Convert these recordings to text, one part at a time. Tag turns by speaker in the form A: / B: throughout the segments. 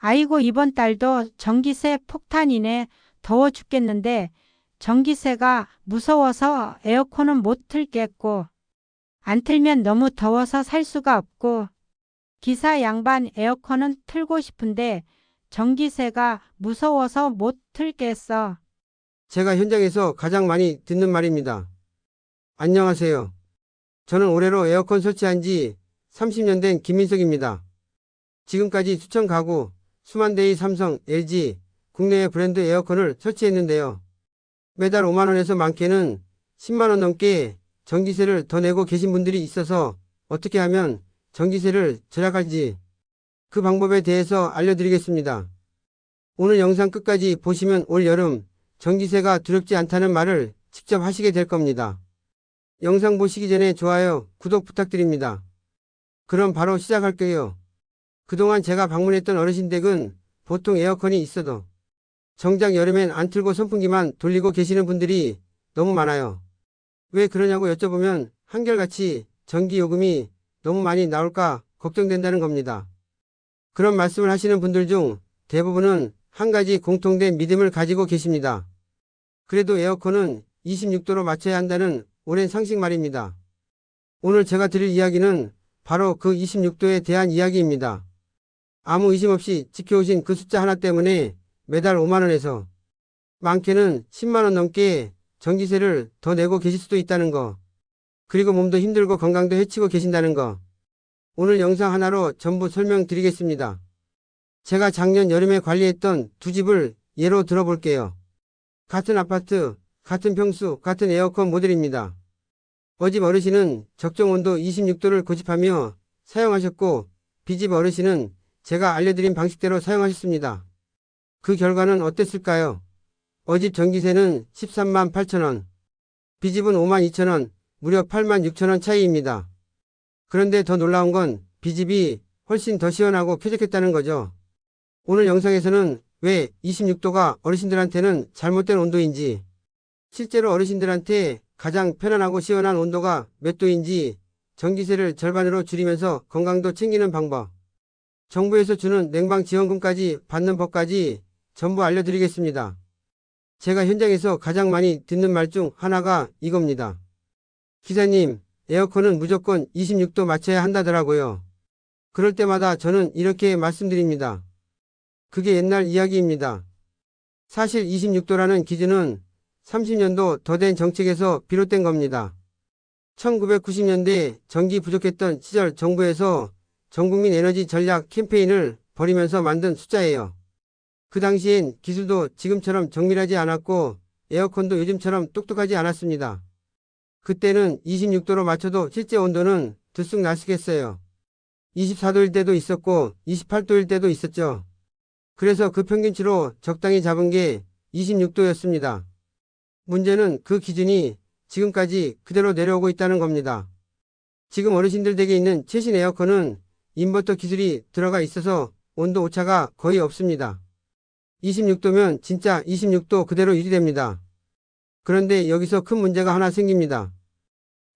A: 아이고, 이번 달도 전기세 폭탄이네. 더워 죽겠는데 전기세가 무서워서 에어컨은 못 틀겠고, 안 틀면 너무 더워서 살 수가 없고, 기사 양반 에어컨은 틀고 싶은데 전기세가 무서워서 못 틀겠어.
B: 제가 현장에서 가장 많이 듣는 말입니다. 안녕하세요. 저는 올해로 에어컨 설치한 지 30년 된 김민석입니다. 지금까지 수천 가구, 수만 대의 삼성, LG, 국내의 브랜드 에어컨을 설치했는데요. 매달 5만 원에서 많게는 10만 원 넘게 전기세를 더 내고 계신 분들이 있어서 어떻게 하면 전기세를 절약할지 그 방법에 대해서 알려드리겠습니다. 오늘 영상 끝까지 보시면 올 여름 전기세가 두렵지 않다는 말을 직접 하시게 될 겁니다. 영상 보시기 전에 좋아요, 구독 부탁드립니다. 그럼 바로 시작할게요. 그동안 제가 방문했던 어르신 댁은 보통 에어컨이 있어도 정작 여름엔 안 틀고 선풍기만 돌리고 계시는 분들이 너무 많아요. 왜 그러냐고 여쭤보면 한결같이 전기요금이 너무 많이 나올까 걱정된다는 겁니다. 그런 말씀을 하시는 분들 중 대부분은 한 가지 공통된 믿음을 가지고 계십니다. 그래도 에어컨은 26도로 맞춰야 한다는 오랜 상식 말입니다. 오늘 제가 드릴 이야기는 바로 그 26도에 대한 이야기입니다. 아무 의심 없이 지켜오신 그 숫자 하나 때문에 매달 5만 원에서 많게는 10만 원 넘게 전기세를 더 내고 계실 수도 있다는 거. 그리고 몸도 힘들고 건강도 해치고 계신다는 거. 오늘 영상 하나로 전부 설명드리겠습니다. 제가 작년 여름에 관리했던 두 집을 예로 들어볼게요. 같은 아파트, 같은 평수, 같은 에어컨 모델입니다. 어집 어르신은 적정 온도 26도를 고집하며 사용하셨고, B집 어르신은 제가 알려드린 방식대로 사용하셨습니다. 그 결과는 어땠을까요? 어집 전기세는 13만 8천 원, B집은 5만 2천 원, 무려 8만 6천 원 차이입니다. 그런데 더 놀라운 건 B집이 훨씬 더 시원하고 쾌적했다는 거죠. 오늘 영상에서는 왜 26도가 어르신들한테는 잘못된 온도인지, 실제로 어르신들한테 가장 편안하고 시원한 온도가 몇 도인지, 전기세를 절반으로 줄이면서 건강도 챙기는 방법, 정부에서 주는 냉방 지원금까지 받는 법까지 전부 알려드리겠습니다. 제가 현장에서 가장 많이 듣는 말 중 하나가 이겁니다. 기사님, 에어컨은 무조건 26도 맞춰야 한다더라고요. 그럴 때마다 저는 이렇게 말씀드립니다. 그게 옛날 이야기입니다. 사실 26도라는 기준은 30년도 더 된 정책에서 비롯된 겁니다. 1990년대 전기 부족했던 시절 정부에서 전국민 에너지 전략 캠페인을 벌이면서 만든 숫자예요. 그 당시엔 기술도 지금처럼 정밀하지 않았고 에어컨도 요즘처럼 똑똑하지 않았습니다. 그때는 26도로 맞춰도 실제 온도는 들쑥날쑥했어요. 24도일 때도 있었고 28도일 때도 있었죠. 그래서 그 평균치로 적당히 잡은 게 26도였습니다. 문제는 그 기준이 지금까지 그대로 내려오고 있다는 겁니다. 지금 어르신들 댁에 있는 최신 에어컨은 인버터 기술이 들어가 있어서 온도 오차가 거의 없습니다. 26도면 진짜 26도 그대로 유지됩니다. 그런데 여기서 큰 문제가 하나 생깁니다.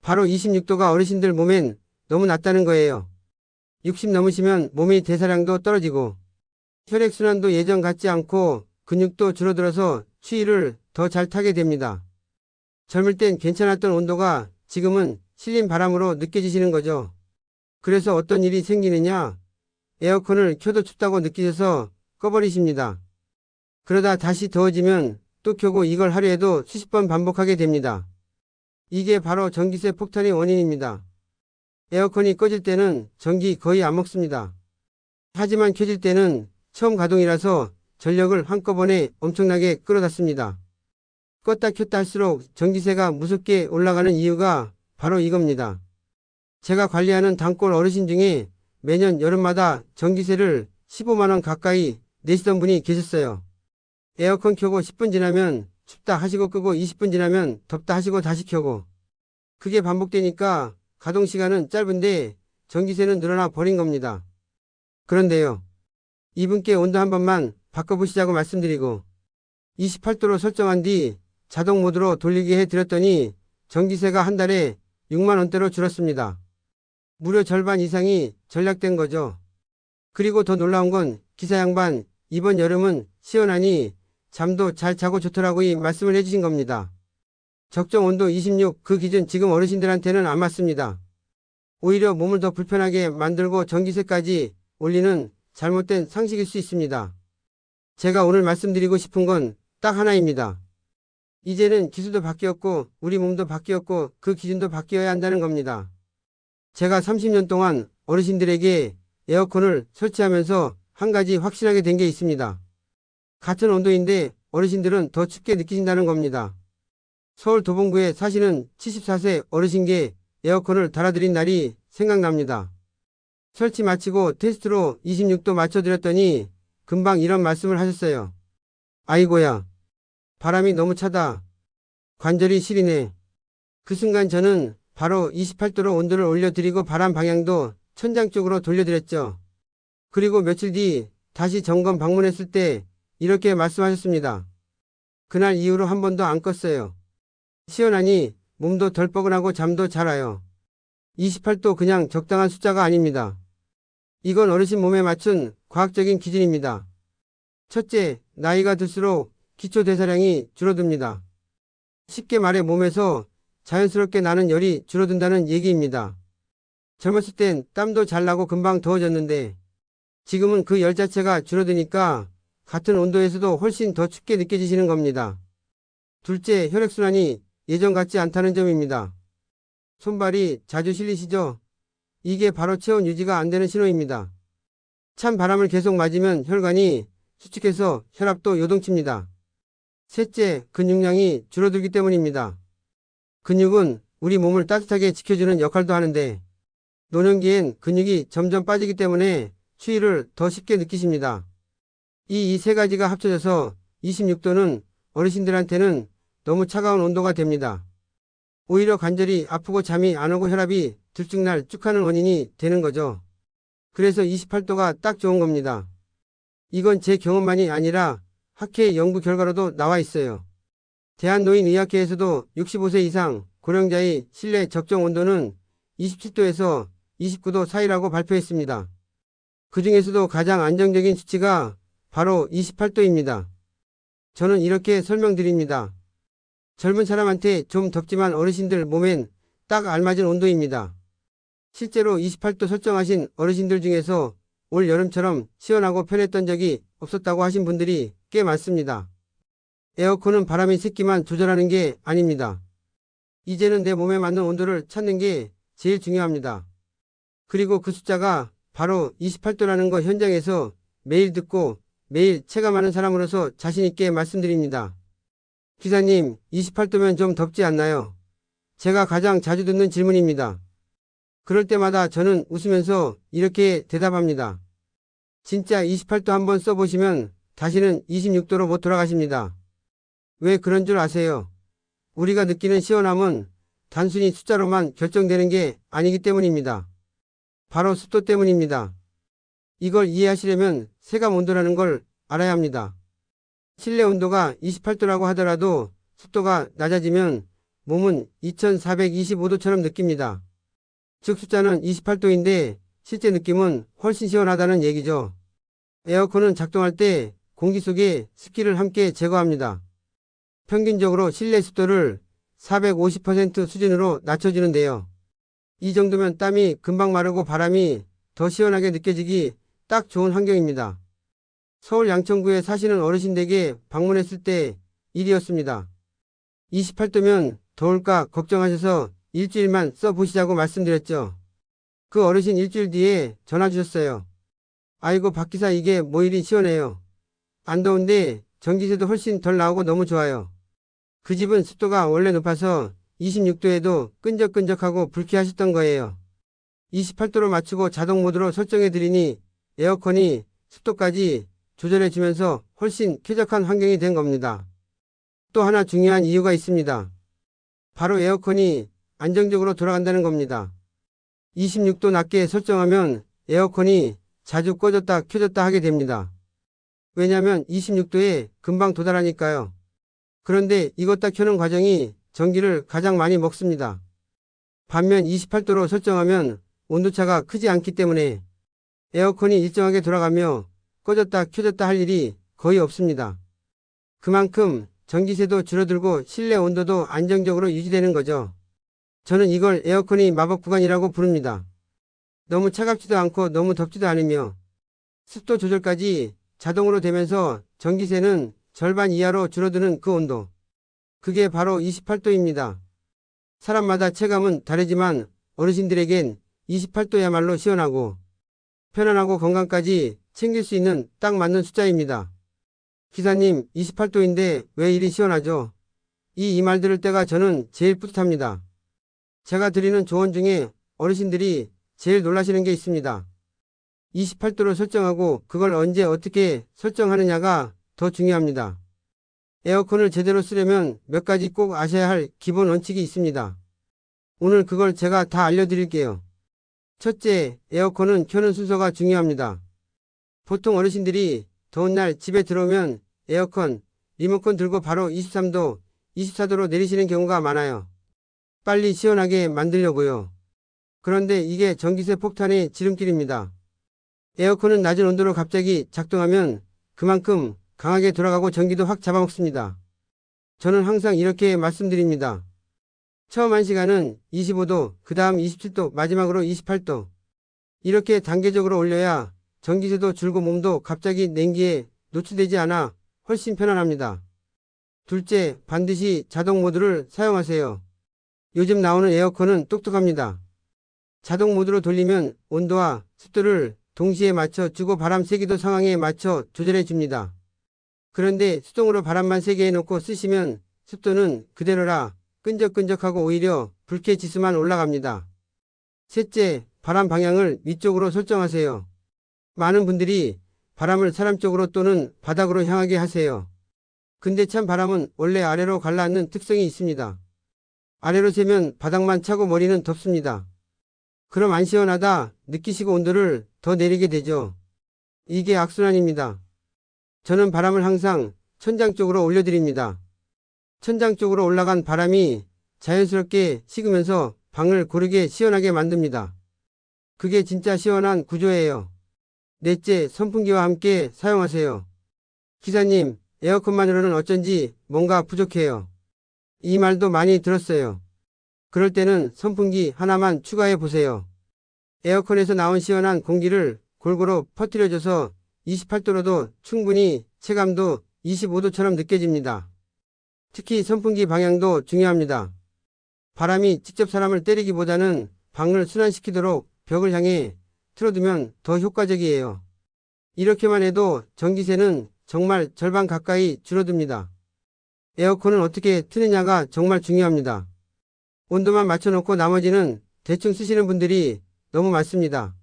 B: 바로 26도가 어르신들 몸엔 너무 낮다는 거예요. 60 넘으시면 몸의 대사량도 떨어지고 혈액순환도 예전 같지 않고 근육도 줄어들어서 추위를 더 잘 타게 됩니다. 젊을 땐 괜찮았던 온도가 지금은 실린 바람으로 느껴지시는 거죠. 그래서 어떤 일이 생기느냐? 에어컨을 켜도 춥다고 느끼셔서 꺼버리십니다. 그러다 다시 더워지면 또 켜고 이걸 하루에도 수십 번 반복하게 됩니다. 이게 바로 전기세 폭탄의 원인입니다. 에어컨이 꺼질 때는 전기 거의 안 먹습니다. 하지만 켜질 때는 처음 가동이라서 전력을 한꺼번에 엄청나게 끌어다습니다. 껐다 켰다 할수록 전기세가 무섭게 올라가는 이유가 바로 이겁니다. 제가 관리하는 단골 어르신 중에 매년 여름마다 전기세를 15만 원 가까이 내시던 분이 계셨어요. 에어컨 켜고 10분 지나면 춥다 하시고 끄고 20분 지나면 덥다 하시고 다시 켜고. 그게 반복되니까 가동시간은 짧은데 전기세는 늘어나 버린 겁니다. 그런데요. 이분께 온도 한 번만 바꿔보시자고 말씀드리고 28도로 설정한 뒤 자동 모드로 돌리게 해드렸더니 전기세가 한 달에 6만 원대로 줄었습니다. 무려 절반 이상이 절약된 거죠. 그리고 더 놀라운 건 기사 양반 이번 여름은 시원하니 잠도 잘 자고 좋더라고 이 말씀을 해주신 겁니다. 적정 온도 26 그 기준 지금 어르신들한테는 안 맞습니다. 오히려 몸을 더 불편하게 만들고 전기세까지 올리는 잘못된 상식일 수 있습니다. 제가 오늘 말씀드리고 싶은 건 딱 하나입니다. 이제는 기술도 바뀌었고 우리 몸도 바뀌었고 그 기준도 바뀌어야 한다는 겁니다. 제가 30년 동안 어르신들에게 에어컨을 설치하면서 한 가지 확실하게 된 게 있습니다. 같은 온도인데 어르신들은 더 춥게 느끼신다는 겁니다. 서울 도봉구에 사시는 74세 어르신께 에어컨을 달아드린 날이 생각납니다. 설치 마치고 테스트로 26도 맞춰드렸더니 금방 이런 말씀을 하셨어요. 아이고야, 바람이 너무 차다. 관절이 시리네. 그 순간 저는 바로 28도로 온도를 올려드리고 바람 방향도 천장 쪽으로 돌려드렸죠. 그리고 며칠 뒤 다시 점검 방문했을 때 이렇게 말씀하셨습니다. 그날 이후로 한 번도 안 껐어요. 시원하니 몸도 덜 뻐근하고 잠도 잘 와요. 28도 그냥 적당한 숫자가 아닙니다. 이건 어르신 몸에 맞춘 과학적인 기준입니다. 첫째, 나이가 들수록 기초 대사량이 줄어듭니다. 쉽게 말해 몸에서 자연스럽게 나는 열이 줄어든다는 얘기입니다. 젊었을 땐 땀도 잘 나고 금방 더워졌는데 지금은 그 열 자체가 줄어드니까 같은 온도에서도 훨씬 더 춥게 느껴지시는 겁니다. 둘째, 혈액순환이 예전 같지 않다는 점입니다. 손발이 자주 실리시죠? 이게 바로 체온 유지가 안 되는 신호입니다. 찬 바람을 계속 맞으면 혈관이 수축해서 혈압도 요동칩니다. 셋째, 근육량이 줄어들기 때문입니다. 근육은 우리 몸을 따뜻하게 지켜주는 역할도 하는데 노년기엔 근육이 점점 빠지기 때문에 추위를 더 쉽게 느끼십니다. 이 세 가지가 합쳐져서 26도는 어르신들한테는 너무 차가운 온도가 됩니다. 오히려 관절이 아프고 잠이 안 오고 혈압이 들쭉날쭉하는 원인이 되는 거죠. 그래서 28도가 딱 좋은 겁니다. 이건 제 경험만이 아니라 학회 연구 결과로도 나와 있어요. 대한노인의학회에서도 65세 이상 고령자의 실내 적정 온도는 27도에서 29도 사이라고 발표했습니다. 그 중에서도 가장 안정적인 수치가 바로 28도입니다. 저는 이렇게 설명드립니다. 젊은 사람한테 좀 덥지만 어르신들 몸엔 딱 알맞은 온도입니다. 실제로 28도 설정하신 어르신들 중에서 올 여름처럼 시원하고 편했던 적이 없었다고 하신 분들이 꽤 많습니다. 에어컨은 바람이 새기만 조절하는 게 아닙니다. 이제는 내 몸에 맞는 온도를 찾는 게 제일 중요합니다. 그리고 그 숫자가 바로 28도라는 거 현장에서 매일 듣고 매일 체감하는 사람으로서 자신있게 말씀드립니다. 기사님, 28도면 좀 덥지 않나요? 제가 가장 자주 듣는 질문입니다. 그럴 때마다 저는 웃으면서 이렇게 대답합니다. 진짜 28도 한번 써보시면 다시는 26도로 못 돌아가십니다. 왜 그런 줄 아세요? 우리가 느끼는 시원함은 단순히 숫자로만 결정되는 게 아니기 때문입니다. 바로 습도 때문입니다. 이걸 이해하시려면 세감 온도라는 걸 알아야 합니다. 실내 온도가 28도라고 하더라도 습도가 낮아지면 몸은 2425도처럼 느낍니다. 즉 숫자는 28도인데 실제 느낌은 훨씬 시원하다는 얘기죠. 에어컨은 작동할 때 공기 속에 습기를 함께 제거합니다. 평균적으로 실내 습도를 450% 수준으로 낮춰주는데요. 이 정도면 땀이 금방 마르고 바람이 더 시원하게 느껴지기 딱 좋은 환경입니다. 서울 양천구에 사시는 어르신댁에 방문했을 때 일이었습니다. 28도면 더울까 걱정하셔서 일주일만 써보시자고 말씀드렸죠. 그 어르신 일주일 뒤에 전화 주셨어요. 아이고 박기사 이게 뭐 이리 시원해요. 안 더운데 전기세도 훨씬 덜 나오고 너무 좋아요. 그 집은 습도가 원래 높아서 26도에도 끈적끈적하고 불쾌하셨던 거예요. 28도로 맞추고 자동 모드로 설정해 드리니 에어컨이 습도까지 조절해 주면서 훨씬 쾌적한 환경이 된 겁니다. 또 하나 중요한 이유가 있습니다. 바로 에어컨이 안정적으로 돌아간다는 겁니다. 26도 낮게 설정하면 에어컨이 자주 꺼졌다 켜졌다 하게 됩니다. 왜냐하면 26도에 금방 도달하니까요. 그런데 이것다 켜는 과정이 전기를 가장 많이 먹습니다. 반면 28도로 설정하면 온도차가 크지 않기 때문에 에어컨이 일정하게 돌아가며 꺼졌다 켜졌다 할 일이 거의 없습니다. 그만큼 전기세도 줄어들고 실내 온도도 안정적으로 유지되는 거죠. 저는 이걸 에어컨이 마법 구간이라고 부릅니다. 너무 차갑지도 않고 너무 덥지도 않으며 습도 조절까지 자동으로 되면서 전기세는 절반 이하로 줄어드는 그 온도. 그게 바로 28도입니다. 사람마다 체감은 다르지만 어르신들에겐 28도야말로 시원하고 편안하고 건강까지 챙길 수 있는 딱 맞는 숫자입니다. 기사님, 28도인데 왜 이리 시원하죠? 이 말 들을 때가 저는 제일 뿌듯합니다. 제가 드리는 조언 중에 어르신들이 제일 놀라시는 게 있습니다. 28도로 설정하고 그걸 언제 어떻게 설정하느냐가 더 중요합니다. 에어컨을 제대로 쓰려면 몇 가지 꼭 아셔야 할 기본 원칙이 있습니다. 오늘 그걸 제가 다 알려드릴게요. 첫째, 에어컨은 켜는 순서가 중요합니다. 보통 어르신들이 더운 날 집에 들어오면 에어컨, 리모컨 들고 바로 23도, 24도로 내리시는 경우가 많아요. 빨리 시원하게 만들려고요. 그런데 이게 전기세 폭탄의 지름길입니다. 에어컨은 낮은 온도로 갑자기 작동하면 그만큼 강하게 돌아가고 전기도 확 잡아먹습니다. 저는 항상 이렇게 말씀드립니다. 처음 1시간은 25도, 그 다음 27도, 마지막으로 28도. 이렇게 단계적으로 올려야 전기세도 줄고 몸도 갑자기 냉기에 노출되지 않아 훨씬 편안합니다. 둘째, 반드시 자동 모드를 사용하세요. 요즘 나오는 에어컨은 똑똑합니다. 자동 모드로 돌리면 온도와 습도를 동시에 맞춰 주고 바람 세기도 상황에 맞춰 조절해 줍니다. 그런데 수동으로 바람만 세게 해놓고 쓰시면 습도는 그대로라 끈적끈적하고 오히려 불쾌지수만 올라갑니다. 셋째, 바람 방향을 위쪽으로 설정하세요. 많은 분들이 바람을 사람 쪽으로 또는 바닥으로 향하게 하세요. 근데 참 바람은 원래 아래로 가라앉는 특성이 있습니다. 아래로 세면 바닥만 차고 머리는 덥습니다. 그럼 안 시원하다 느끼시고 온도를 더 내리게 되죠. 이게 악순환입니다. 저는 바람을 항상 천장 쪽으로 올려드립니다. 천장 쪽으로 올라간 바람이 자연스럽게 식으면서 방을 고르게 시원하게 만듭니다. 그게 진짜 시원한 구조예요. 넷째, 선풍기와 함께 사용하세요. 기사님, 에어컨만으로는 어쩐지 뭔가 부족해요. 이 말도 많이 들었어요. 그럴 때는 선풍기 하나만 추가해 보세요. 에어컨에서 나온 시원한 공기를 골고루 퍼뜨려줘서 28도로도 충분히 체감도 25도처럼 느껴집니다. 특히 선풍기 방향도 중요합니다. 바람이 직접 사람을 때리기보다는 방을 순환시키도록 벽을 향해 틀어두면 더 효과적이에요. 이렇게만 해도 전기세는 정말 절반 가까이 줄어듭니다. 에어컨은 어떻게 트느냐가 정말 중요합니다. 온도만 맞춰놓고 나머지는 대충 쓰시는 분들이 너무 많습니다.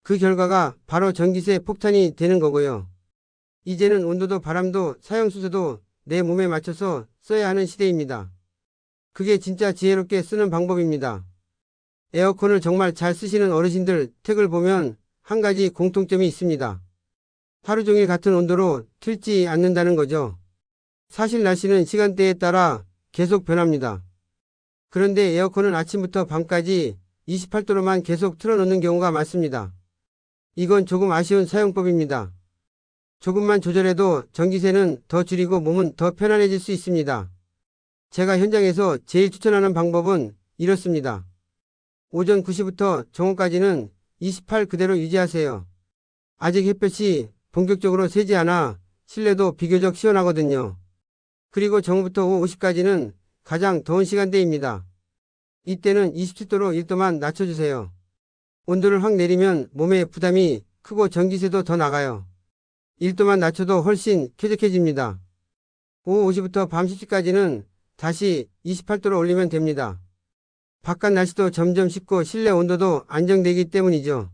B: 그 결과가 바로 전기세 폭탄이 되는 거고요. 이제는 온도도 바람도 사용 순서도 내 몸에 맞춰서 써야 하는 시대입니다. 그게 진짜 지혜롭게 쓰는 방법입니다. 에어컨을 정말 잘 쓰시는 어르신들 택을 보면 한 가지 공통점이 있습니다. 하루 종일 같은 온도로 틀지 않는다는 거죠. 사실 날씨는 시간대에 따라 계속 변합니다. 그런데 에어컨은 아침부터 밤까지 28도로만 계속 틀어놓는 경우가 많습니다. 이건 조금 아쉬운 사용법입니다. 조금만 조절해도 전기세는 더 줄이고 몸은 더 편안해질 수 있습니다. 제가 현장에서 제일 추천하는 방법은 이렇습니다. 오전 9시부터 정오까지는 28 그대로 유지하세요. 아직 햇볕이 본격적으로 세지 않아 실내도 비교적 시원하거든요. 그리고 정오부터 오후 50까지는 가장 더운 시간대입니다. 이때는 27도로 1도만 낮춰주세요. 온도를 확 내리면 몸에 부담이 크고 전기세도 더 나가요. 1도만 낮춰도 훨씬 쾌적해집니다. 오후 5시부터 밤 10시까지는 다시 28도로 올리면 됩니다. 바깥 날씨도 점점 식고 실내 온도도 안정되기 때문이죠.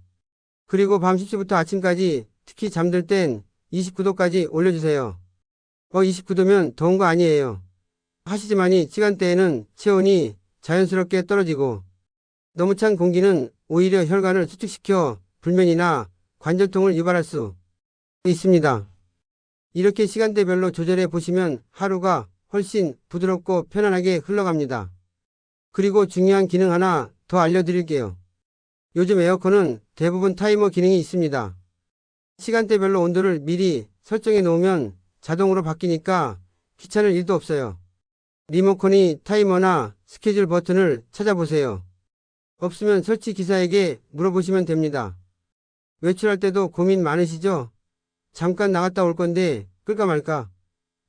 B: 그리고 밤 10시부터 아침까지 특히 잠들 땐 29도까지 올려주세요. 29도면 더운 거 아니에요. 하시지만이 시간대에는 체온이 자연스럽게 떨어지고 너무 찬 공기는 오히려 혈관을 수축시켜 불면이나 관절통을 유발할 수 있습니다. 이렇게 시간대별로 조절해 보시면 하루가 훨씬 부드럽고 편안하게 흘러갑니다. 그리고 중요한 기능 하나 더 알려드릴게요. 요즘 에어컨은 대부분 타이머 기능이 있습니다. 시간대별로 온도를 미리 설정해 놓으면 자동으로 바뀌니까 귀찮을 일도 없어요. 리모컨이 타이머나 스케줄 버튼을 찾아보세요. 없으면 설치 기사에게 물어보시면 됩니다. 외출할 때도 고민 많으시죠? 잠깐 나갔다 올 건데 끌까 말까?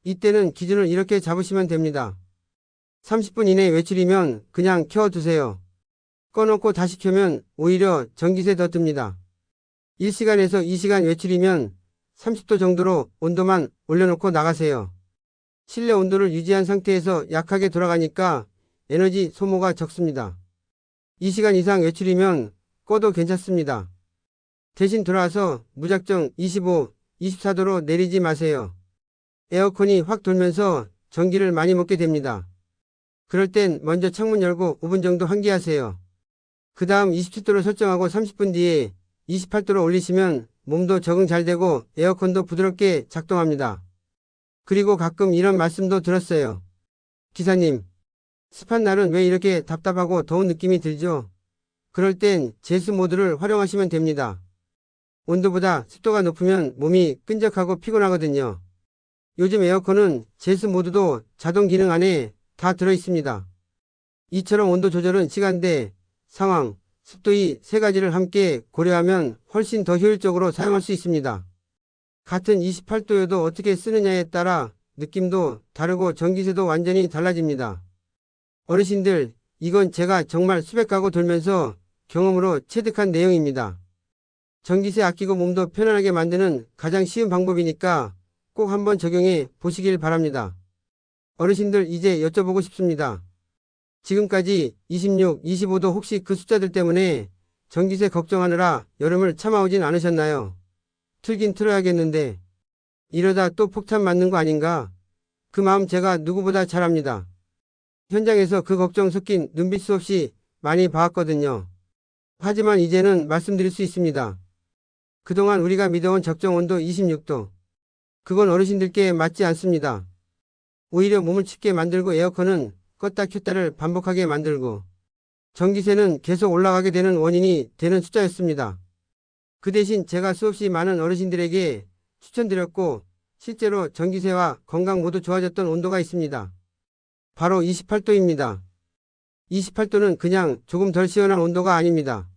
B: 이때는 기준을 이렇게 잡으시면 됩니다. 30분 이내 외출이면 그냥 켜두세요. 꺼놓고 다시 켜면 오히려 전기세 더 듭니다. 1시간에서 2시간 외출이면 30도 정도로 온도만 올려놓고 나가세요. 실내 온도를 유지한 상태에서 약하게 돌아가니까 에너지 소모가 적습니다. 2시간 이상 외출이면 꺼도 괜찮습니다. 대신 돌아와서 무작정 25, 24도로 내리지 마세요. 에어컨이 확 돌면서 전기를 많이 먹게 됩니다. 그럴 땐 먼저 창문 열고 5분 정도 환기하세요. 그 다음 27도로 설정하고 30분 뒤에 28도로 올리시면 몸도 적응 잘 되고 에어컨도 부드럽게 작동합니다. 그리고 가끔 이런 말씀도 들었어요. 기사님, 습한 날은 왜 이렇게 답답하고 더운 느낌이 들죠? 그럴 땐 제스 모드를 활용하시면 됩니다. 온도보다 습도가 높으면 몸이 끈적하고 피곤하거든요. 요즘 에어컨은 제스 모드도 자동 기능 안에 다 들어있습니다. 이처럼 온도 조절은 시간대, 상황, 습도 이 세 가지를 함께 고려하면 훨씬 더 효율적으로 사용할 수 있습니다. 같은 28도여도 어떻게 쓰느냐에 따라 느낌도 다르고 전기세도 완전히 달라집니다. 어르신들, 이건 제가 정말 수백 가구 돌면서 경험으로 체득한 내용입니다. 전기세 아끼고 몸도 편안하게 만드는 가장 쉬운 방법이니까 꼭 한번 적용해 보시길 바랍니다. 어르신들 이제 여쭤보고 싶습니다. 지금까지 26, 25도 혹시 그 숫자들 때문에 전기세 걱정하느라 여름을 참아오진 않으셨나요? 틀긴 틀어야겠는데 이러다 또 폭탄 맞는 거 아닌가? 그 마음 제가 누구보다 잘 압니다. 현장에서 그 걱정 섞인 눈빛 수없이 많이 봐왔거든요. 하지만 이제는 말씀드릴 수 있습니다. 그동안 우리가 믿어온 적정 온도 26도. 그건 어르신들께 맞지 않습니다. 오히려 몸을 춥게 만들고 에어컨은 껐다 켰다를 반복하게 만들고 전기세는 계속 올라가게 되는 원인이 되는 숫자였습니다. 그 대신 제가 수없이 많은 어르신들에게 추천드렸고 실제로 전기세와 건강 모두 좋아졌던 온도가 있습니다. 바로 28도입니다. 28도는 그냥 조금 덜 시원한 온도가 아닙니다.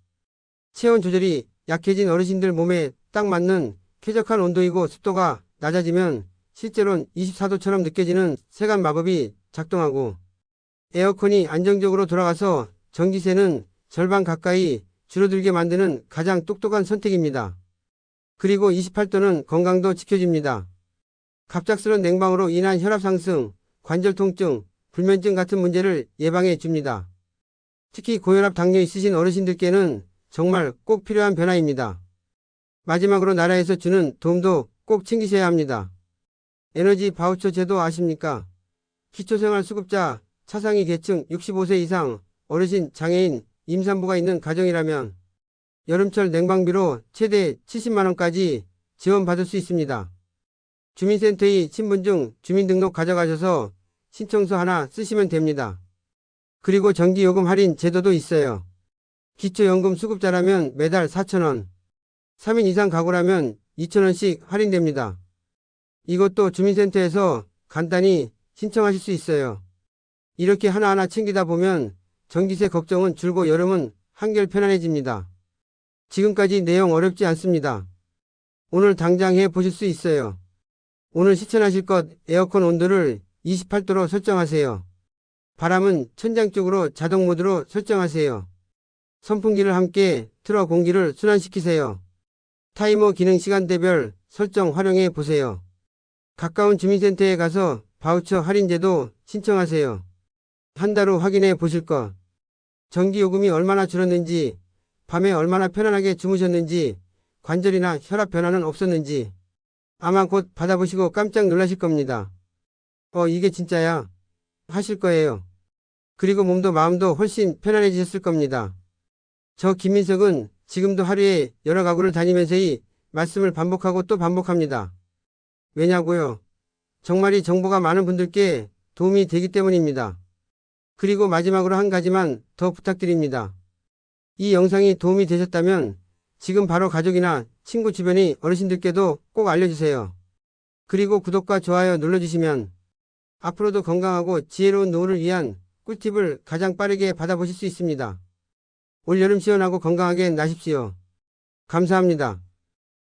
B: 체온 조절이 약해진 어르신들 몸에 딱 맞는 쾌적한 온도이고 습도가 낮아지면 실제로는 24도처럼 느껴지는 세간 마법이 작동하고 에어컨이 안정적으로 돌아가서 전기세는 절반 가까이 줄어들게 만드는 가장 똑똑한 선택입니다. 그리고 28도는 건강도 지켜집니다. 갑작스러운 냉방으로 인한 혈압 상승, 관절 통증, 불면증 같은 문제를 예방해 줍니다. 특히 고혈압 당뇨 있으신 어르신들께는 정말 꼭 필요한 변화입니다. 마지막으로 나라에서 주는 도움도 꼭 챙기셔야 합니다. 에너지 바우처 제도 아십니까? 기초생활수급자, 차상위 계층 65세 이상, 어르신, 장애인, 임산부가 있는 가정이라면 여름철 냉방비로 최대 70만원까지 지원받을 수 있습니다. 주민센터의 신분증, 주민등록 가져가셔서 신청서 하나 쓰시면 됩니다. 그리고 전기요금 할인 제도도 있어요. 기초연금 수급자라면 매달 4,000원, 3인 이상 가구라면 2,000원씩 할인됩니다. 이것도 주민센터에서 간단히 신청하실 수 있어요. 이렇게 하나하나 챙기다 보면 전기세 걱정은 줄고 여름은 한결 편안해집니다. 지금까지 내용 어렵지 않습니다. 오늘 당장 해 보실 수 있어요. 오늘 실천하실 것 에어컨 온도를 28도로 설정하세요. 바람은 천장 쪽으로 자동 모드로 설정하세요. 선풍기를 함께 틀어 공기를 순환시키세요. 타이머 기능 시간대별 설정 활용해 보세요. 가까운 주민센터에 가서 바우처 할인제도 신청하세요. 한 달 후 확인해 보실 것. 전기요금이 얼마나 줄었는지, 밤에 얼마나 편안하게 주무셨는지, 관절이나 혈압 변화는 없었는지 아마 곧 받아보시고 깜짝 놀라실 겁니다. 이게 진짜야 하실 거예요. 그리고 몸도 마음도 훨씬 편안해지셨을 겁니다. 저 김민석은 지금도 하루에 여러 가구를 다니면서 이 말씀을 반복하고 또 반복합니다. 왜냐고요? 정말 이 정보가 많은 분들께 도움이 되기 때문입니다. 그리고 마지막으로 한 가지만 더 부탁드립니다. 이 영상이 도움이 되셨다면 지금 바로 가족이나 친구 주변의 어르신들께도 꼭 알려주세요. 그리고 구독과 좋아요 눌러주시면 앞으로도 건강하고 지혜로운 노후를 위한 꿀팁을 가장 빠르게 받아보실 수 있습니다. 올 여름 시원하고 건강하게 나십시오. 감사합니다.